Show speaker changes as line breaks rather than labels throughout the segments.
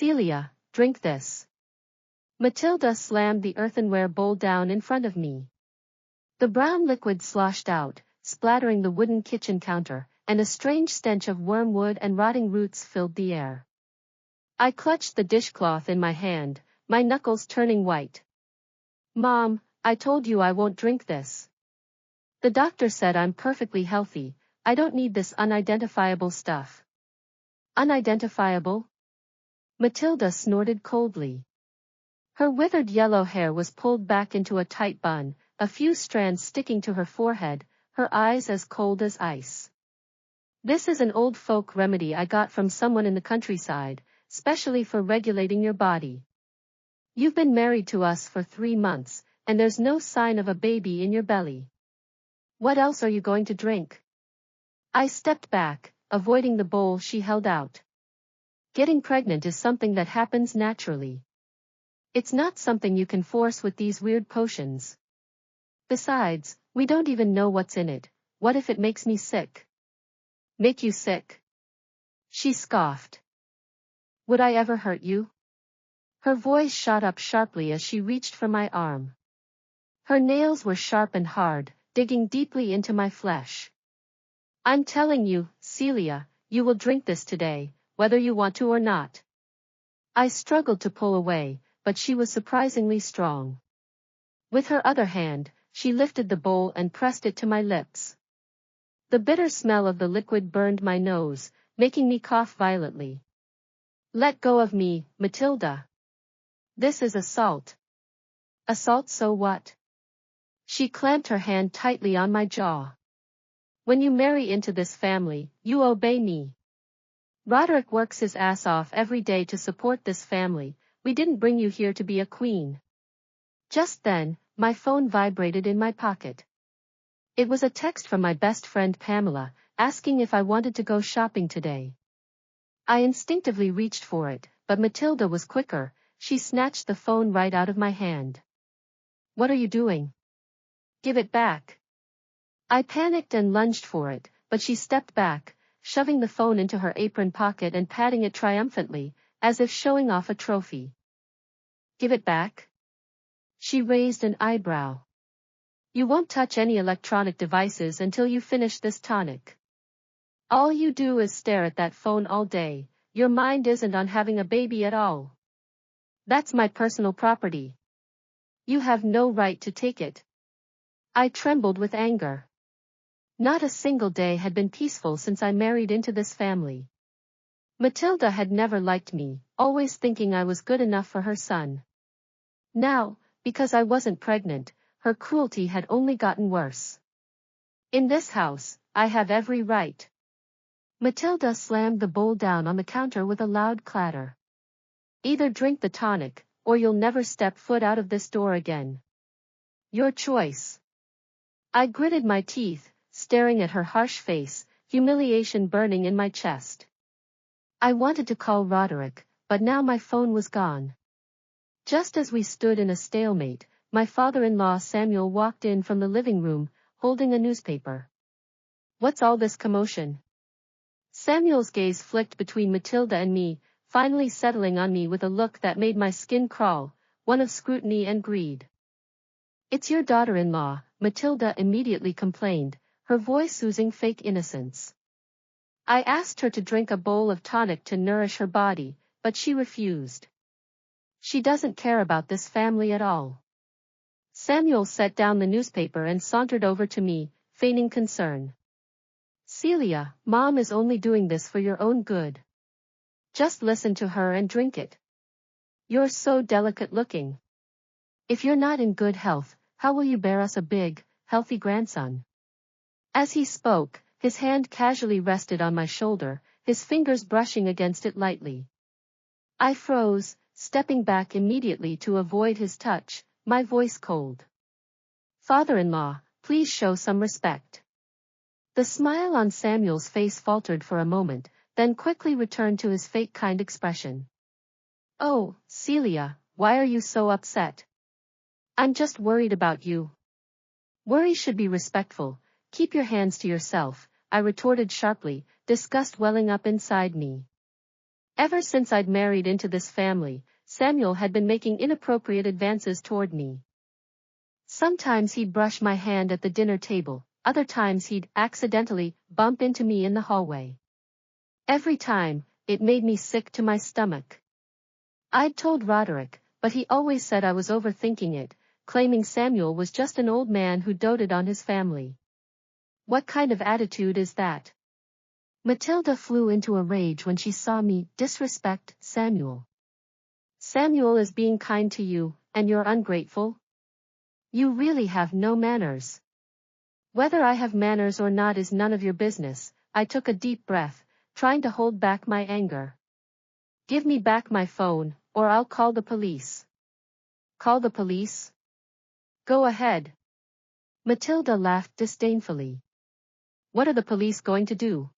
Celia, drink this. Matilda slammed the earthenware bowl down in front of me. The brown liquid sloshed out, splattering the wooden kitchen counter, and a strange stench of wormwood and rotting roots filled the air. I clutched the dishcloth in my hand, my knuckles turning white. Mom, I told you I won't drink this. The doctor said I'm perfectly healthy, I don't need this unidentifiable stuff. Unidentifiable? Matilda snorted coldly. Her withered yellow hair was pulled back into a tight bun, a few strands sticking to her forehead, her eyes as cold as ice. This is an old folk remedy I got from someone in the countryside, specially for regulating your body. You've been married to us for 3 months, and there's no sign of a baby in your belly. What else are you going to drink? I stepped back, avoiding the bowl she held out. Getting pregnant is something that happens naturally. It's not something you can force with these weird potions. Besides, we don't even know what's in it. What if it makes me sick? Make you sick? She scoffed. Would I ever hurt you? Her voice shot up sharply as she reached for my arm. Her nails were sharp and hard, digging deeply into my flesh. I'm telling you, Celia, you will drink this today, whether you want to or not. I struggled to pull away, but she was surprisingly strong. With her other hand, she lifted the bowl and pressed it to my lips. The bitter smell of the liquid burned my nose, making me cough violently. Let go of me, Matilda. This is assault. Assault, so what? She clamped her hand tightly on my jaw. When you marry into this family, you obey me. Roderick works his ass off every day to support this family, we didn't bring you here to be a queen. Just then, my phone vibrated in my pocket. It was a text from my best friend Pamela, asking if I wanted to go shopping today. I instinctively reached for it, but Matilda was quicker, she snatched the phone right out of my hand. What are you doing? Give it back. I panicked and lunged for it, but she stepped back, shoving the phone into her apron pocket and patting it triumphantly, as if showing off a trophy. Give it back? She raised an eyebrow. You won't touch any electronic devices until you finish this tonic. All you do is stare at that phone all day, your mind isn't on having a baby at all. That's my personal property. You have no right to take it. I trembled with anger. Not a single day had been peaceful since I married into this family. Matilda had never liked me, always thinking I was good enough for her son. Now, because I wasn't pregnant, her cruelty had only gotten worse. In this house, I have every right. Matilda slammed the bowl down on the counter with a loud clatter. Either drink the tonic, or you'll never step foot out of this door again. Your choice. I gritted my teeth, staring at her harsh face, humiliation burning in my chest. I wanted to call Roderick, but now my phone was gone. Just as we stood in a stalemate, my father-in-law Samuel walked in from the living room, holding a newspaper. What's all this commotion? Samuel's gaze flicked between Matilda and me, finally settling on me with a look that made my skin crawl, one of scrutiny and greed. It's your daughter-in-law, Matilda immediately complained, her voice oozing fake innocence. I asked her to drink a bowl of tonic to nourish her body, but she refused. She doesn't care about this family at all. Samuel set down the newspaper and sauntered over to me, feigning concern. Celia, Mom is only doing this for your own good. Just listen to her and drink it. You're so delicate looking. If you're not in good health, how will you bear us a big, healthy grandson? As he spoke, his hand casually rested on my shoulder, his fingers brushing against it lightly. I froze, stepping back immediately to avoid his touch, my voice cold. Father-in-law, please show some respect. The smile on Samuel's face faltered for a moment, then quickly returned to his fake kind expression. Oh, Celia, why are you so upset? I'm just worried about you. Worry should be respectful, keep your hands to yourself, I retorted sharply, disgust welling up inside me. Ever since I'd married into this family, Samuel had been making inappropriate advances toward me. Sometimes he'd brush my hand at the dinner table, other times he'd accidentally bump into me in the hallway. Every time, it made me sick to my stomach. I'd told Roderick, but he always said I was overthinking it, claiming Samuel was just an old man who doted on his family. What kind of attitude is that? Matilda flew into a rage when she saw me disrespect Samuel. Samuel is being kind to you, and you're ungrateful? You really have no manners. Whether I have manners or not is none of your business. I took a deep breath, trying to hold back my anger. Give me back my phone, or I'll call the police. Call the police? Go ahead. Matilda laughed disdainfully. What are the police going to do?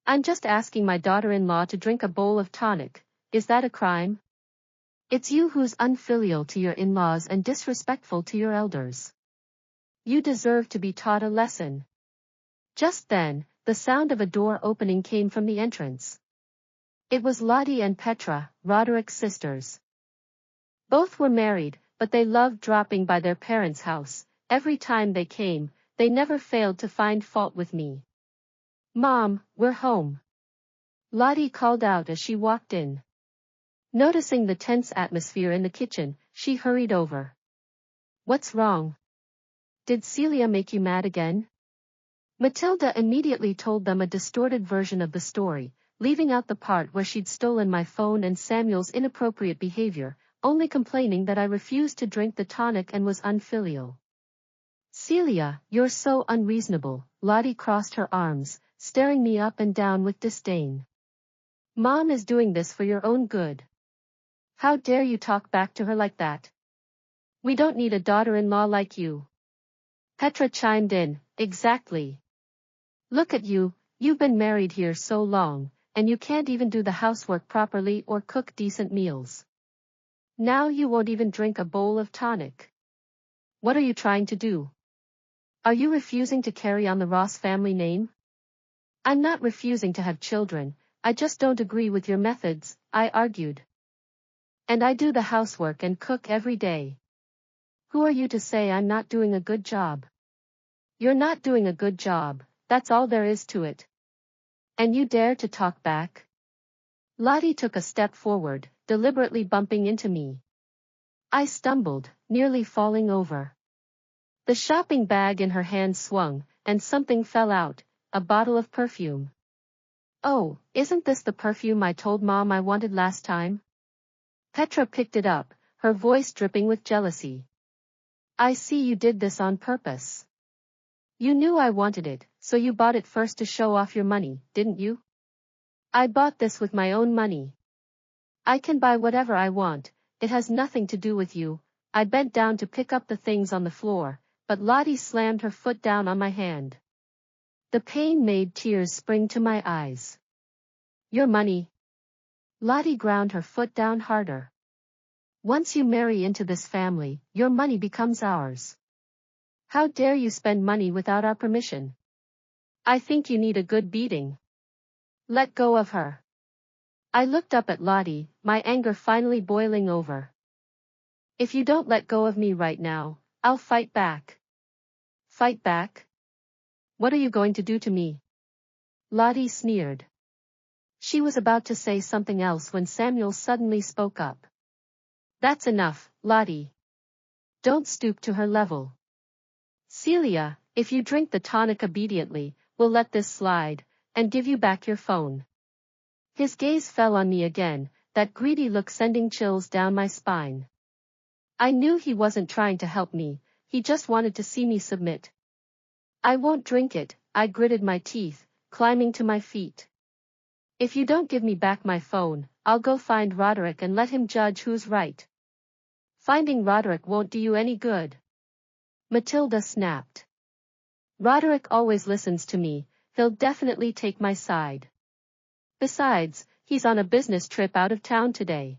I'm just asking my daughter-in-law to drink a bowl of tonic. Is that a crime? It's you who's unfilial to your in-laws and disrespectful to your elders. You deserve to be taught a lesson. Just then, the sound of a door opening came from the entrance. It was Lottie and Petra, Roderick's sisters. Both were married, but they loved dropping by their parents' house. Every time they came, they never failed to find fault with me. Mom, we're home. Lottie called out as she walked in. Noticing the tense atmosphere in the kitchen, she hurried over. What's wrong? Did Celia make you mad again? Matilda immediately told them a distorted version of the story, leaving out the part where she'd stolen my phone and Samuel's inappropriate behavior, only complaining that I refused to drink the tonic and was unfilial. Celia, you're so unreasonable. Lottie crossed her arms, staring me up and down with disdain. Mom is doing this for your own good. How dare you talk back to her like that? We don't need a daughter-in-law like you. Petra chimed in, exactly. Look at you, you've been married here so long, and you can't even do the housework properly or cook decent meals. Now you won't even drink a bowl of tonic. What are you trying to do? Are you refusing to carry on the Ross family name? I'm not refusing to have children, I just don't agree with your methods, I argued. And I do the housework and cook every day. Who are you to say I'm not doing a good job? You're not doing a good job, that's all there is to it. And you dare to talk back? Lottie took a step forward, deliberately bumping into me. I stumbled, nearly falling over. The shopping bag in her hand swung, and something fell out, a bottle of perfume. Oh, isn't this the perfume I told Mom I wanted last time? Petra picked it up, her voice dripping with jealousy. I see you did this on purpose. You knew I wanted it, so you bought it first to show off your money, didn't you? I bought this with my own money. I can buy whatever I want, it has nothing to do with you. I bent down to pick up the things on the floor, but Lottie slammed her foot down on my hand. The pain made tears spring to my eyes. Your money. Lottie ground her foot down harder. Once you marry into this family, your money becomes ours. How dare you spend money without our permission? I think you need a good beating. Let go of her. I looked up at Lottie, my anger finally boiling over. If you don't let go of me right now, I'll fight back. Fight back? What are you going to do to me? Lottie sneered. She was about to say something else when Samuel suddenly spoke up. That's enough, Lottie. Don't stoop to her level. Celia, if you drink the tonic obediently, we'll let this slide, and give you back your phone. His gaze fell on me again, that greedy look sending chills down my spine. I knew he wasn't trying to help me, he just wanted to see me submit. I won't drink it, I gritted my teeth, climbing to my feet. If you don't give me back my phone, I'll go find Roderick and let him judge who's right. Finding Roderick won't do you any good. Matilda snapped. Roderick always listens to me, he'll definitely take my side. Besides, he's on a business trip out of town today.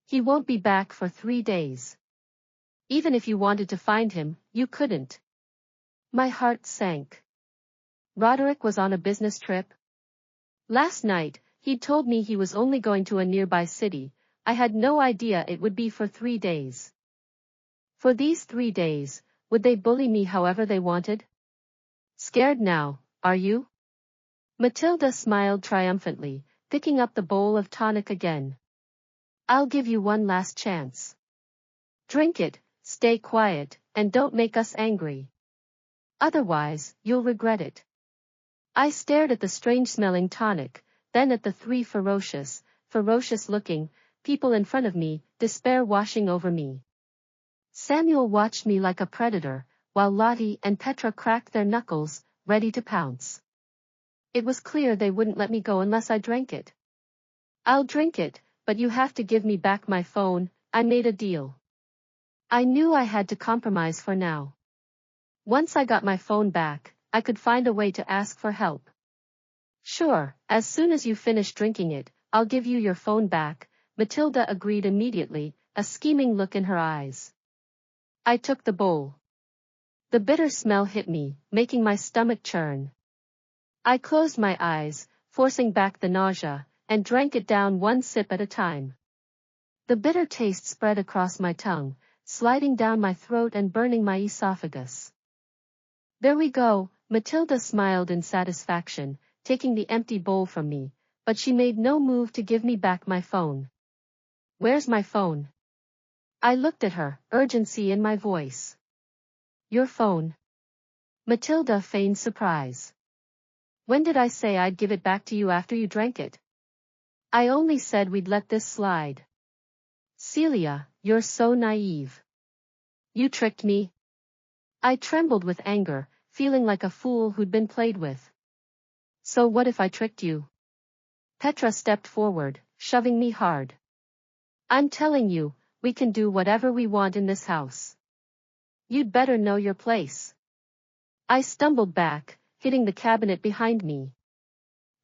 He won't be back for 3 days. Even if you wanted to find him, you couldn't. My heart sank. Roderick was on a business trip? Last night, He told me he was only going to a nearby city. I had no idea it would be for 3 days. For these 3 days, would they bully me however they wanted? Scared now, are you? Matilda smiled triumphantly, picking up the bowl of tonic again. I'll give you one last chance. Drink it, stay quiet, and don't make us angry. Otherwise, you'll regret it. I stared at the strange-smelling tonic, then at the 3 ferocious-looking, people in front of me, despair washing over me. Samuel watched me like a predator, while Lottie and Petra cracked their knuckles, ready to pounce. It was clear they wouldn't let me go unless I drank it. I'll drink it, but you have to give me back my phone. I made a deal. I knew I had to compromise for now. Once I got my phone back, I could find a way to ask for help. Sure, as soon as you finish drinking it, I'll give you your phone back, Matilda agreed immediately, a scheming look in her eyes. I took the bowl. The bitter smell hit me, making my stomach churn. I closed my eyes, forcing back the nausea, and drank it down one sip at a time. The bitter taste spread across my tongue, sliding down my throat and burning my esophagus. There we go, Matilda smiled in satisfaction, taking the empty bowl from me, but she made no move to give me back my phone. Where's my phone? I looked at her, urgency in my voice. Your phone. Matilda feigned surprise. When did I say I'd give it back to you after you drank it? I only said we'd let this slide. Celia, you're so naive. You tricked me. I trembled with anger, feeling like a fool who'd been played with. So what if I tricked you? Petra stepped forward, shoving me hard. I'm telling you, we can do whatever we want in this house. You'd better know your place. I stumbled back, hitting the cabinet behind me.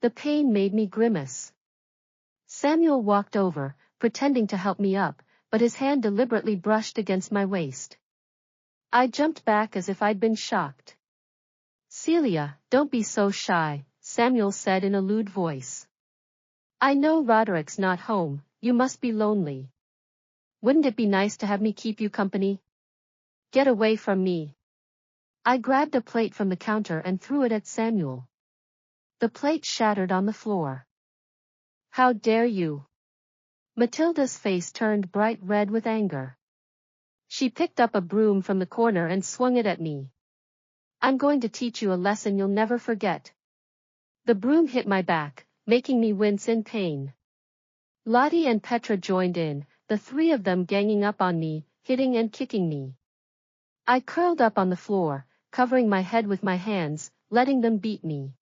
The pain made me grimace. Samuel walked over, pretending to help me up, but his hand deliberately brushed against my waist. I jumped back as if I'd been shocked. Celia, don't be so shy, Samuel said in a lewd voice. I know Roderick's not home, you must be lonely. Wouldn't it be nice to have me keep you company? Get away from me. I grabbed a plate from the counter and threw it at Samuel. The plate shattered on the floor. How dare you? Matilda's face turned bright red with anger. She picked up a broom from the corner and swung it at me. I'm going to teach you a lesson you'll never forget. The broom hit my back, making me wince in pain. Lottie and Petra joined in, the 3 of them ganging up on me, hitting and kicking me. I curled up on the floor, covering my head with my hands, letting them beat me.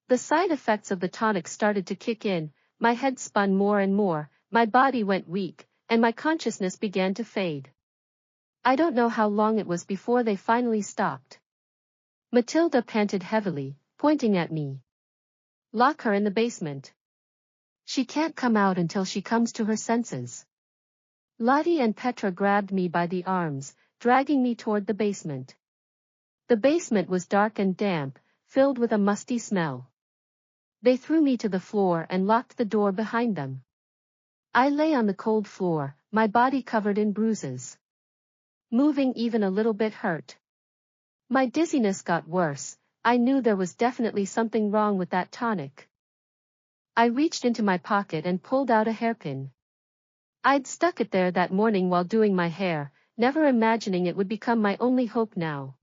The side effects of the tonic started to kick in, my head spun more and more, my body went weak, and my consciousness began to fade. I don't know how long it was before they finally stopped. Matilda panted heavily, pointing at me. Lock her in the basement. She can't come out until she comes to her senses. Lottie and Petra grabbed me by the arms, dragging me toward the basement. The basement was dark and damp, filled with a musty smell. They threw me to the floor and locked the door behind them. I lay on the cold floor, my body covered in bruises. Moving even a little bit hurt. My dizziness got worse. I knew there was definitely something wrong with that tonic. I reached into my pocket and pulled out a hairpin. I'd stuck it there that morning while doing my hair, never imagining it would become my only hope now.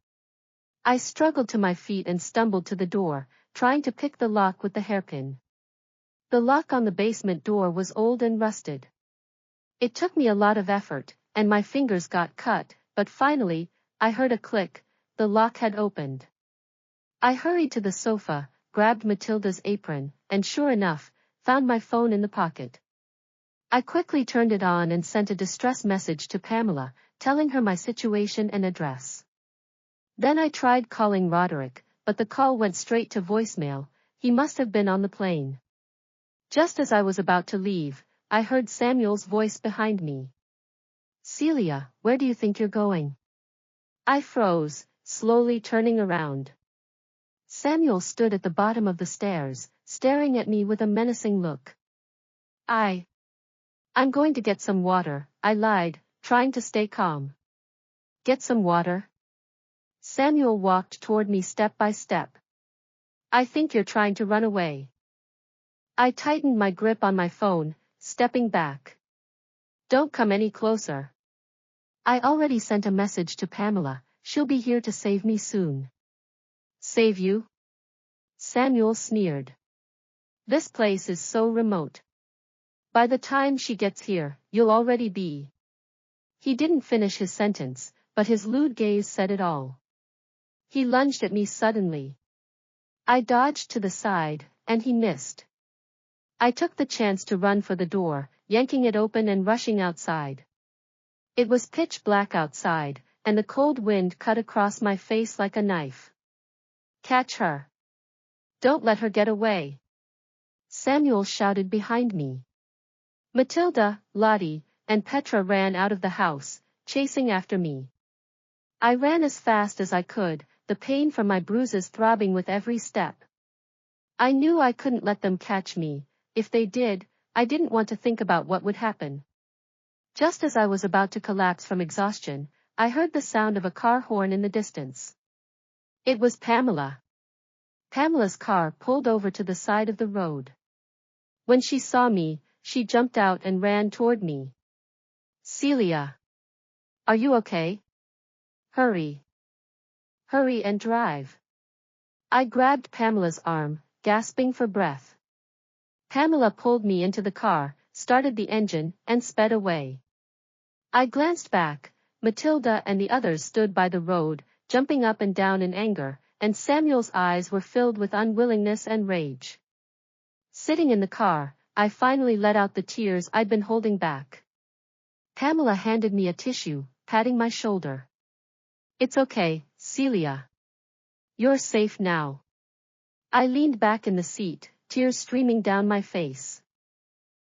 I struggled to my feet and stumbled to the door, trying to pick the lock with the hairpin. The lock on the basement door was old and rusted. It took me a lot of effort, and my fingers got cut, but finally, I heard a click. The lock had opened. I hurried to the sofa, grabbed Matilda's apron, and sure enough, found my phone in the pocket. I quickly turned it on and sent a distress message to Pamela, telling her my situation and address. Then I tried calling Roderick, but the call went straight to voicemail. He must have been on the plane. Just as I was about to leave, I heard Samuel's voice behind me. Celia, where do you think you're going? I froze, slowly turning around. Samuel stood at the bottom of the stairs, staring at me with a menacing look. I'm going to get some water, I lied, trying to stay calm. Get some water? Samuel walked toward me step by step. I think you're trying to run away. I tightened my grip on my phone, stepping back. Don't come any closer. I already sent a message to Pamela, she'll be here to save me soon. Save you? Samuel sneered. This place is so remote. By the time she gets here, you'll already be. He didn't finish his sentence, but his lewd gaze said it all. He lunged at me suddenly. I dodged to the side, and he missed. I took the chance to run for the door, yanking it open and rushing outside. It was pitch black outside, and the cold wind cut across my face like a knife. Catch her. Don't let her get away. Samuel shouted behind me. Matilda, Lottie, and Petra ran out of the house, chasing after me. I ran as fast as I could, the pain from my bruises throbbing with every step. I knew I couldn't let them catch me. If they did, I didn't want to think about what would happen. Just as I was about to collapse from exhaustion, I heard the sound of a car horn in the distance. It was Pamela. Pamela's car pulled over to the side of the road. When she saw me, she jumped out and ran toward me. Celia. Are you okay? Hurry. Hurry and drive. I grabbed Pamela's arm, gasping for breath. Pamela pulled me into the car, started the engine, and sped away. I glanced back. Matilda and the others stood by the road, jumping up and down in anger, and Samuel's eyes were filled with unwillingness and rage. Sitting in the car, I finally let out the tears I'd been holding back. Pamela handed me a tissue, patting my shoulder. It's okay, Celia. You're safe now. I leaned back in the seat, tears streaming down my face.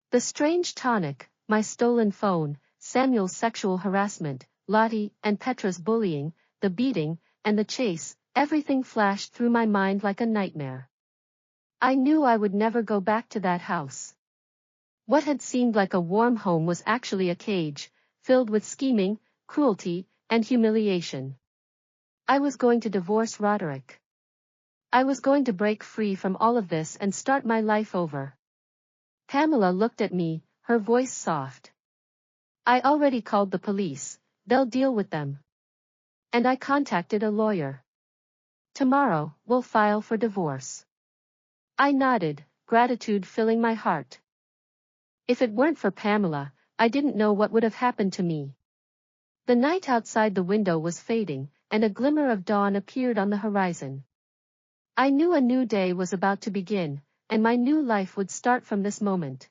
The strange Tonic, my stolen phone, Samuel's sexual harassment, Lottie and Petra's bullying, the beating, and the chase, everything flashed through my mind like a nightmare. I knew I would never go back to that house. What had seemed like a warm home was actually a cage, filled with scheming, cruelty, and humiliation. I was going to divorce Roderick. I was going to break free from all of this and start my life over. Pamela looked at me, her voice soft. I already called the police, they'll deal with them. And I contacted a lawyer. Tomorrow, we'll file for divorce. I nodded, gratitude filling my heart. If it weren't for Pamela, I didn't know what would have happened to me. The night outside the window was fading, and a glimmer of dawn appeared on the horizon. I knew a new day was about to begin, and my new life would start from this moment.